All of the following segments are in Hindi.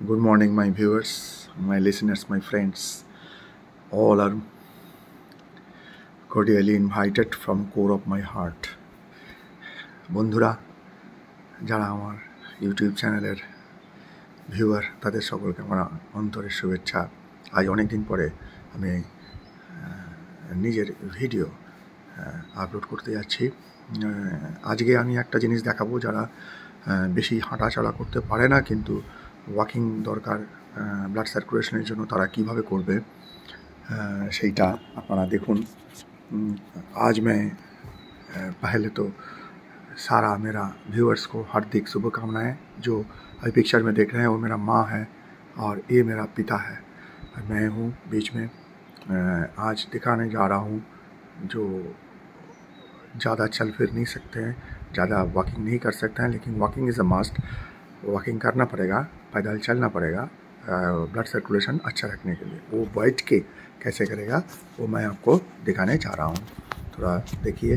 Good morning, my viewers, my listeners, my friends. All are cordially invited from core of my heart. বন্ধুরা যারা আমার ইউটিউব চ্যানেলের ভিউয়ার তাদের সকলকে আমার অন্তরের শুভেচ্ছা। আজ অনেক দিন পরে আমি নিজের ভিডিও আপলোড করতে যাচ্ছি। আজকে আমি একটা জিনিস দেখাবো, যারা বেশি হাঁটাচলা করতে পারে না কিন্তু ওয়াকিং দরকার ব্লাড সার্কুলেশনের জন্য, তারা কিভাবে করবে সেইটা আপনারা দেখুন। आज मैं पहले तो सारा मेरा व्यूअर्स को हार्दिक शुभकामनाएं। जो अभी पिक्चर में देख रहे हैं वो मेरा माँ है और ये मेरा पिता है, मैं हूँ बीच में। आज दिखाने जा रहा हूँ जो ज़्यादा चल फिर नहीं सकते हैं, ज़्यादा वॉकिंग नहीं कर सकते हैं, लेकिन walking is a must. Walking करना पड़ेगा, पैदल चलना पड़ेगा ब्लड सर्कुलेशन अच्छा रखने के लिए। वो बैठ के कैसे करेगा वो मैं आपको दिखाने जा रहा हूँ, थोड़ा देखिए।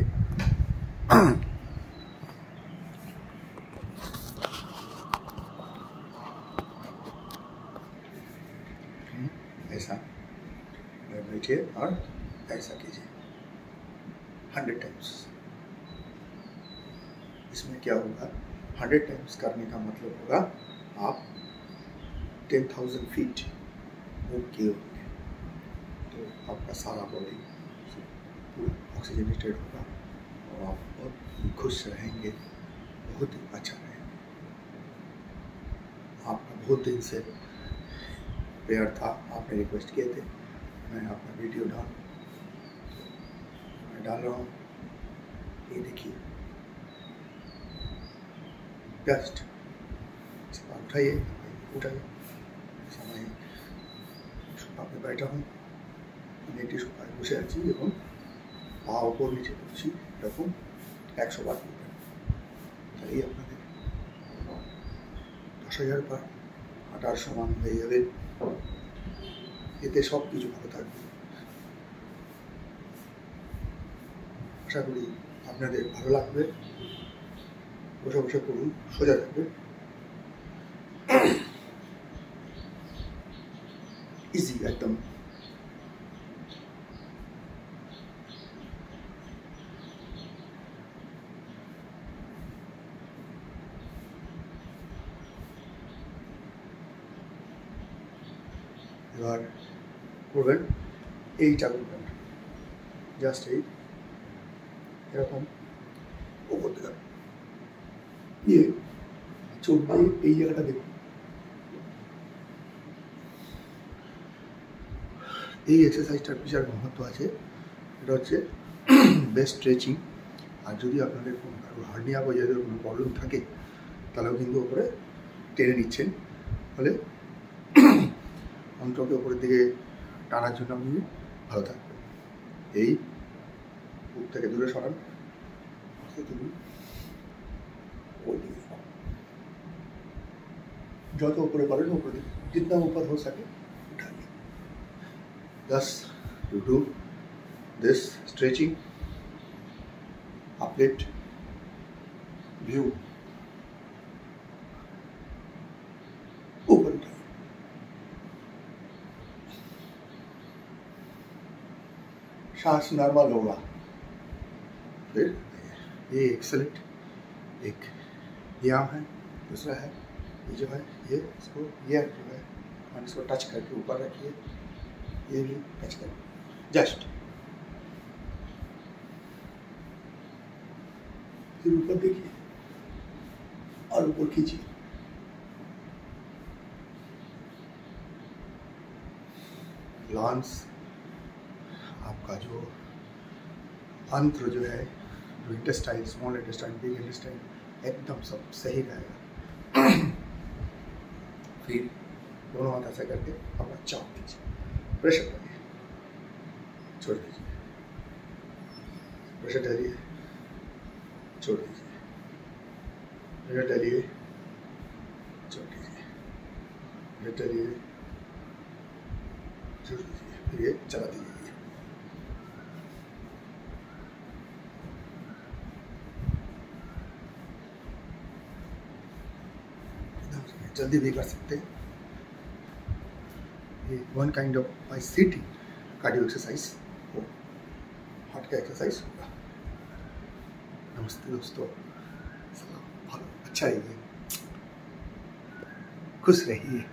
ऐसा बैठिए और ऐसा कीजिए 100 टाइम्स। इसमें क्या होगा, 100 टाइम्स करने का मतलब होगा आप 10,000 फीट मूव किए होंगे, तो आपका सारा बॉडी पूरा ऑक्सीजनेटेड होगा और आप बहुत खुश रहेंगे, बहुत ही अच्छा रहेंगे। आपका बहुत दिन से प्रेयर था, आपने रिक्वेस्ट किए थे मैं अपना वीडियो डाल रहा हूँ। ये देखिए, जस्ट उठाइए समय सोफाতে बैठा हूँ, নেটি সোফায় বসে আছি এবং পা ওপর নিচে করছি, এরকম 100 বার করবেন। তাই আপনাদের 10,000 বার হাঁটার সমান হয়ে যাবে। এতে সব কিছু ভালো থাকবে। আশা করি আপনাদের ভালো লাগবে। বসে বসে করুন, সোজা থাকবে, ইজি একদম। এবার করবেন এইটা, করবেন জাস্ট এই এরকম ওপর থেকে ইয়ে চোখ দিয়ে এই জায়গাটা দেখুন। এই এক্সারসাইজটার বিশাল মহত্ব আছে। এটা হচ্ছে বেস্ট স্ট্রেচিং। আর যদি আপনাদের কোনো হার্নিয়া বা যদি কোনো প্রবলেম থাকে তাহলেও কিন্তু ওপরে টেনে নিচ্ছেন, ফলে অন্তকে ওপরের দিকে টানার জন্য আপনি ভালো থাকবেন। এই বুক থেকে দূরে সরান, তুলুন, যত উপরে পারেন উপরে, जितना ऊपर हो सके उठाइए। Thus you do this stretching, uplift, view, ऊपर उठाइए। सांस नॉर्मल होगा। फिर ये एक्सेलेंट एक व्यायाम है। दूसरा है ये जो है, ये इसको ये जो है इसको टच करके ऊपर रखिए, ये भी टच करके जस्ट, फिर ऊपर देखिए और ऊपर खींचिए। लॉन्स आपका जो अंत्र जो है, जो intestine, small intestine, big intestine, एकदम सब सही रहेगा। फिर दोनों हाथ ऐसा करके अपना चाप दीजिए, प्रेशर डालिए, छोड़ दीजिए, प्रेशर डालिए, छोड़ दीजिए, प्रेशर डालिए, छोड़ दीजिए, प्रेशर डालिए, छोड़ दीजिए, फिर ये चला दीजिए। जल्दी भी कर सकते हैं, ये one kind of ICT cardio exercise हो, हार्ट का एक्सरसाइज होगा। नमस्ते दोस्तों, सलाम, भालो, अच्छा रहिए, खुश रहिए।